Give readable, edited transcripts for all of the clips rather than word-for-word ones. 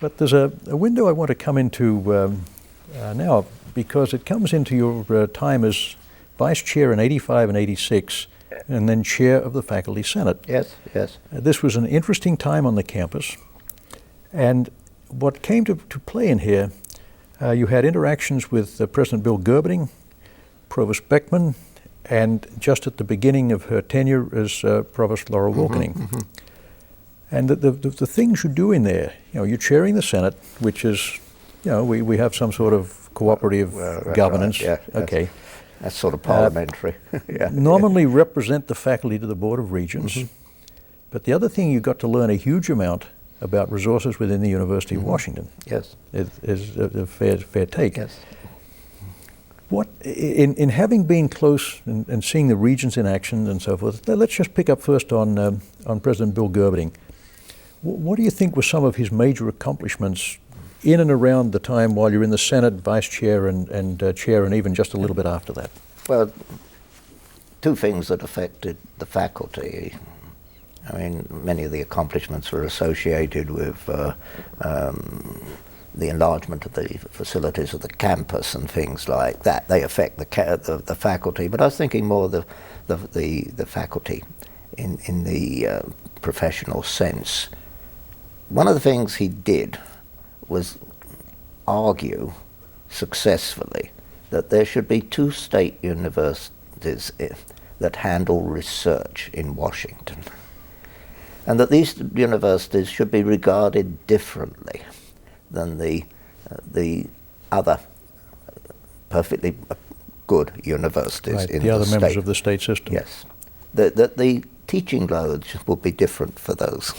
But there's a window I want to come into now, because it comes into your time as Vice Chair in 85 and 86, and then Chair of the Faculty Senate. Yes, yes. This was an interesting time on the campus, and what came to play in here, you had interactions with President Bill Gerberding, Provost Beckman, and just at the beginning of her tenure as Provost Laura Wilkening. Mm-hmm. And the things you do in there, you're chairing the Senate, which is, we have some sort of cooperative governance. Right, yeah, okay. That's sort of parliamentary. Yeah. Nominally represent the faculty to the Board of Regents. Mm-hmm. But the other thing you got to learn a huge amount about resources within the University of Washington. Yes. Is a fair take. Yes. What, in having been close and seeing the Regents in action and so forth, let's just pick up first on President Bill Gerberding. What do you think were some of his major accomplishments in and around the time while you're in the Senate, Vice Chair and Chair, and even just a little bit after that? Well, two things that affected the faculty. I mean, many of the accomplishments were associated with the enlargement of the facilities of the campus and things like that. They affect the faculty, but I was thinking more of the faculty in the professional sense. One of the things he did was argue successfully that there should be two state universities that handle research in Washington, and that these universities should be regarded differently than the other perfectly good universities in the other state. members of the state system. Yes, that the teaching loads would be different for those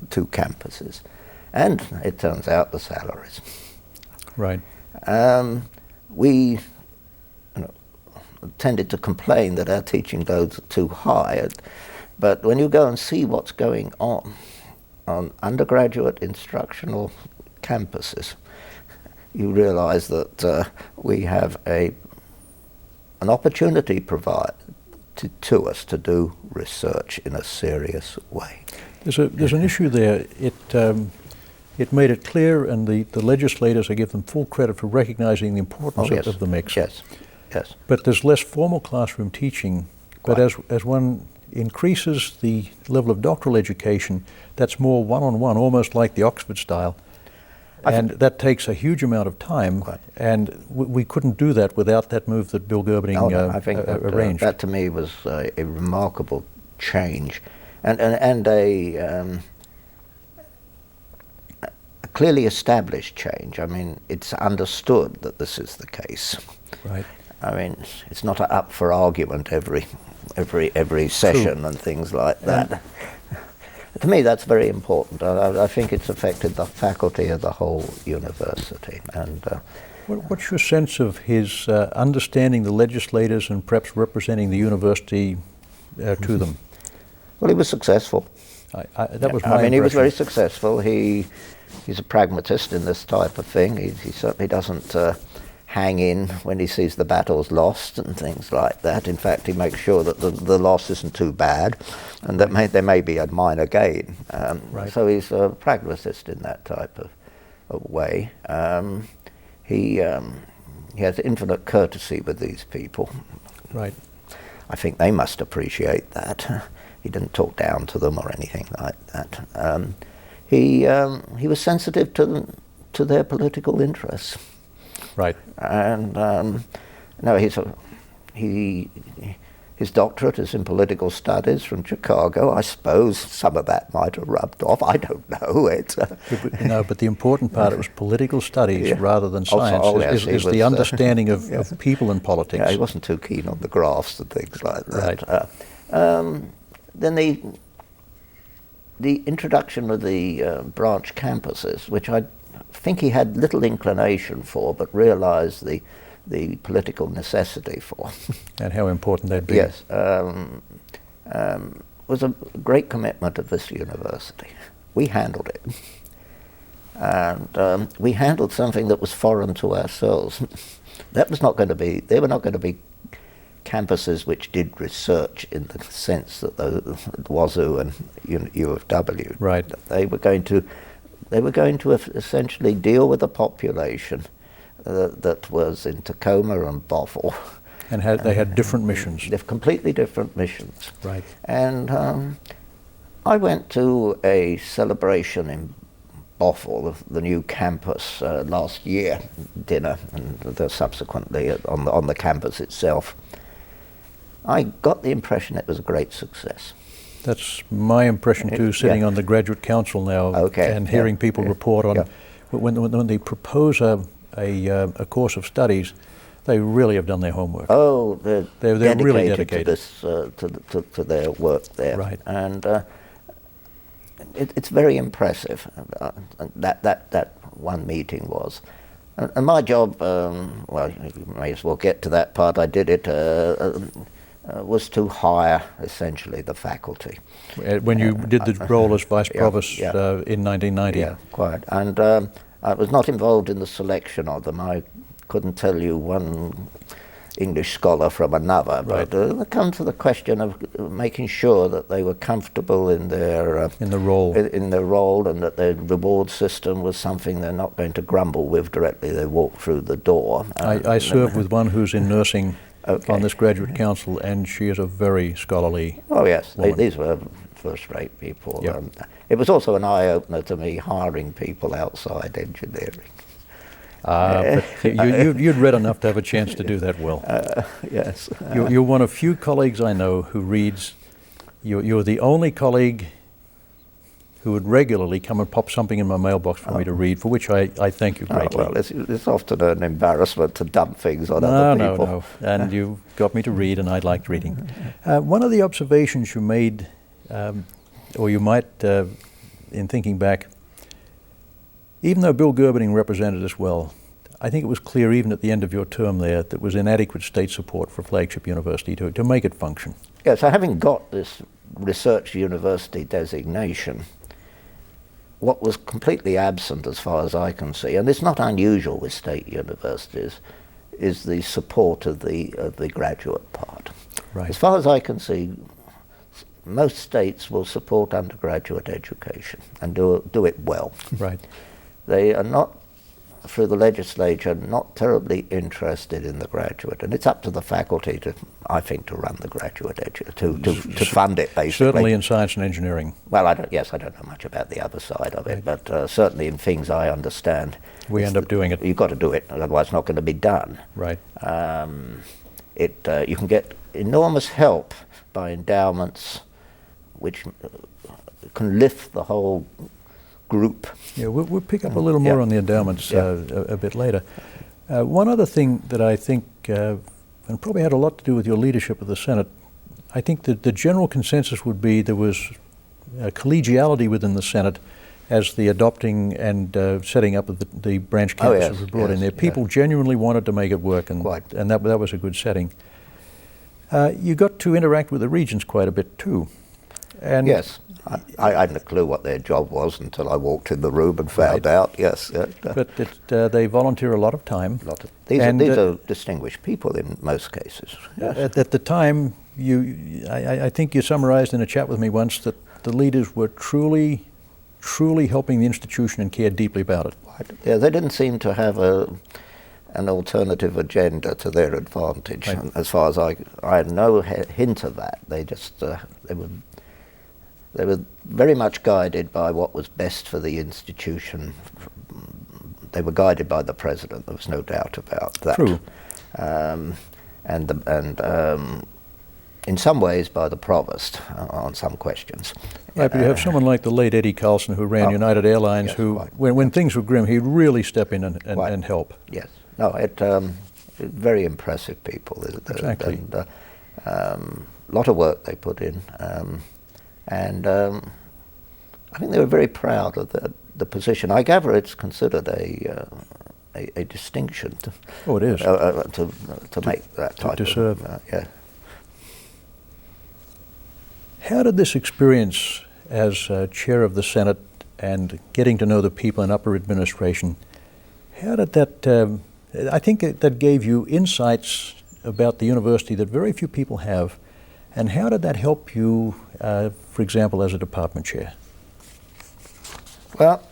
two campuses, and it turns out the salaries. Right. We tended to complain that our teaching loads are too high, but when you go and see what's going on undergraduate instructional campuses, you realize that we have an opportunity provided to us to do research in a serious way. There's an issue there. It made it clear, and the legislators, I give them full credit for recognizing the importance of the mix. Yes, yes. But there's less formal classroom teaching. Quite. But as one increases the level of doctoral education, that's more one-on-one, almost like the Oxford style. And that takes a huge amount of time, and we couldn't do that without that move that Bill Gerberding I think arranged. That to me was a remarkable change, and a clearly established change. I mean, it's understood that this is the case. Right. I mean, it's not up for argument every session. True. And things like that. To me, that's very important. I think it's affected the faculty of the whole university. And what's your sense of his understanding the legislators and perhaps representing the university to them? Well, he was successful. That was my I mean, he was impression. very successful. He's a pragmatist in this type of thing. He certainly doesn't hang in when he sees the battle's lost and things like that. In fact, he makes sure that the loss isn't too bad, and that there may be a minor gain. Right. So he's a pragmatist in that type of way. He has infinite courtesy with these people. Right. I think they must appreciate that. He didn't talk down to them or anything like that. He was sensitive to their political interests. Right. And his doctorate is in political studies from Chicago. I suppose some of that might have rubbed off. I don't know. No, but the important part, it was political studies rather than science. Yes, is the understanding of people and politics. Yeah, he wasn't too keen on the graphs and things like that. Right. Then the introduction of the branch campuses, which I think he had little inclination for, but realized the political necessity for. And how important that'd be. Yes. Was a great commitment of this university. We handled it. And we handled something that was foreign to ourselves. That was not going to be, they were not going to be campuses which did research in the sense that the WASU and U of W. Right. They were going to They were going to essentially deal with a population that was in Tacoma and Bothell. And they had different missions. Completely different missions. Right. And I went to a celebration in Bothell of the new campus last year, dinner, and subsequently on the campus itself. I got the impression it was a great success. That's my impression too, sitting on the graduate council now and hearing people report on when they propose a course of studies, they really have done their homework. Oh, they're really dedicated to this to their work there, right? And it's very impressive. That one meeting was, and my job. Well, you may as well get to that part. I did it. Was to hire essentially the faculty. When you did the role as vice provost in 1990. Yeah, quite. And I was not involved in the selection of them. I couldn't tell you one English scholar from another, right. But it comes to the question of making sure that they were comfortable in their in the role, and that their reward system was something they're not going to grumble with directly they walk through the door. I serve with one who's in nursing. On this graduate council, and she is a very scholarly. Oh yes, woman. These were first-rate people. Yep. It was also an eye-opener to me hiring people outside engineering. But you'd read enough to have a chance to do that well. Yes. You're one of few colleagues I know who reads. You're the only colleague who would regularly come and pop something in my mailbox for me to read, for which I thank you greatly. Well, it's often an embarrassment to dump things on other people. No. And you got me to read, and I liked reading. One of the observations you made, or you might, in thinking back, even though Bill Gerberding represented us well, I think it was clear even at the end of your term there that was inadequate state support for Flagship University to make it function. Yeah, so having got this research university designation, what was completely absent as far as I can see, and it's not unusual with state universities, is the support of the graduate part. Right. As far as I can see, most states will support undergraduate education and do it well. Right. They are not, through the legislature, not terribly interested in the graduate, and it's up to the faculty to, I think, to run the graduate to fund it, basically. Certainly in science and engineering. Well, I don't know much about the other side of it, but certainly in things I understand, we end up doing it. You've got to do it, otherwise it's not going to be done. Right. You can get enormous help by endowments, which can lift the whole group. Yeah, we'll pick up a little more on the endowments a bit later. One other thing that I think, and probably had a lot to do with your leadership of the Senate, I think that the general consensus would be there was collegiality within the Senate as the adopting and setting up of the branch campuses was brought in there. People genuinely wanted to make it work, and that was a good setting. You got to interact with the regents quite a bit too. And yes. I hadn't a clue what their job was until I walked in the room and found out. Yes, but they volunteer a lot of time. These are distinguished people in most cases. Yes. At the time, I think you summarized in a chat with me once that the leaders were truly helping the institution and cared deeply about it. Yeah, they didn't seem to have an alternative agenda to their advantage. Right. As far as I had no hint of that. They just they were very much guided by what was best for the institution. They were guided by the president. There was no doubt about that. True. And in some ways by the provost on some questions. Right, but you have someone like the late Eddie Carlson, who ran United Airlines, who, when things were grim, he'd really step in and help. Yes. No, very impressive people. Exactly. And a lot of work they put in. And I think they were very proud of the position. I gather it's considered a distinction. It is. To make that type to serve. Yeah. How did this experience as chair of the Senate and getting to know the people in upper administration, how did that, I think that gave you insights about the university that very few people have, and how did that help you, for example, as a department chair? Well,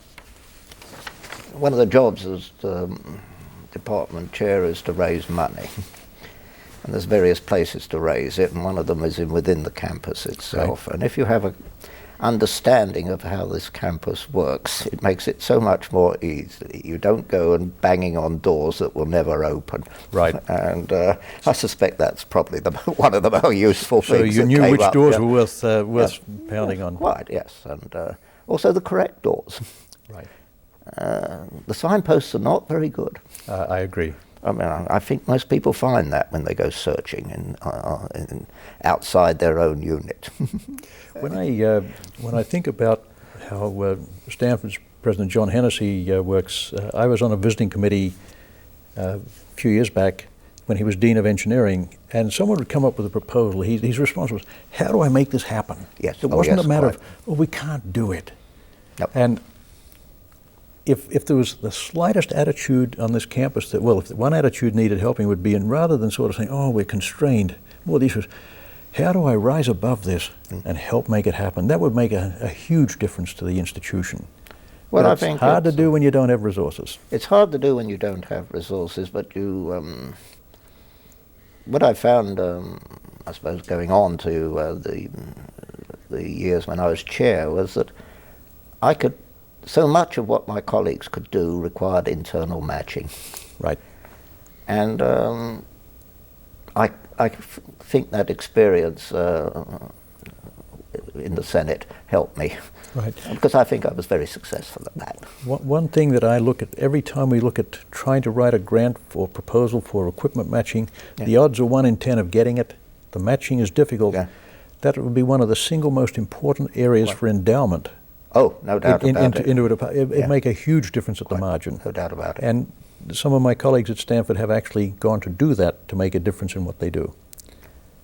one of the jobs as department chair is to raise money. And there's various places to raise it, and one of them is within the campus itself. Right. And if you have a understanding of how this campus works, it makes it so much more easy. You don't go and banging on doors that will never open. Right. And I suspect that's probably one of the more useful things. So you knew which doors were worth pounding on. Right, yes. And also the correct doors. Right. The signposts are not very good. I agree. I mean, I think most people find that when they go searching outside their own unit. When I think about how Stanford's President John Hennessy works, I was on a visiting committee a few years back when he was Dean of Engineering, and someone would come up with a proposal. His response was, "How do I make this happen?" Yes. It wasn't a matter of, "Well, we can't do it." Nope. And if there was the slightest attitude on this campus that, well, if one attitude needed helping would be, and rather than sort of saying, "Oh, we're constrained," more these was, "How do I rise above this and help make it happen?" That would make a huge difference to the institution. Well, but I it's think hard to do when you don't have resources. It's hard to do when you don't have resources, but you. What I found, I suppose, going on to the years when I was chair, was that I could. So much of what my colleagues could do required internal matching. Right. And I think that experience in the Senate helped me. Right. Because I think I was very successful at that. One thing that I look at every time we look at trying to write a grant or proposal for equipment matching, the odds are 1 in 10 of getting it. The matching is difficult. Yeah. That would be one of the single most important areas for endowment. Oh, no doubt about it. It'd make a huge difference at the margin. No doubt about it. And some of my colleagues at Stanford have actually gone to do that to make a difference in what they do.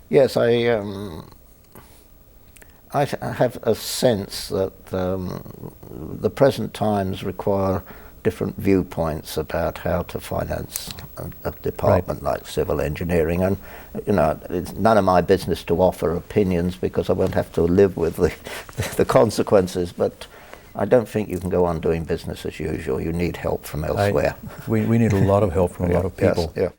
Yes, I have a sense that the present times require different viewpoints about how to finance a department like civil engineering, and it's none of my business to offer opinions because I won't have to live with the consequences, but I don't think you can go on doing business as usual. You need help from elsewhere. We need a lot of help from a lot of people. Yes, yeah.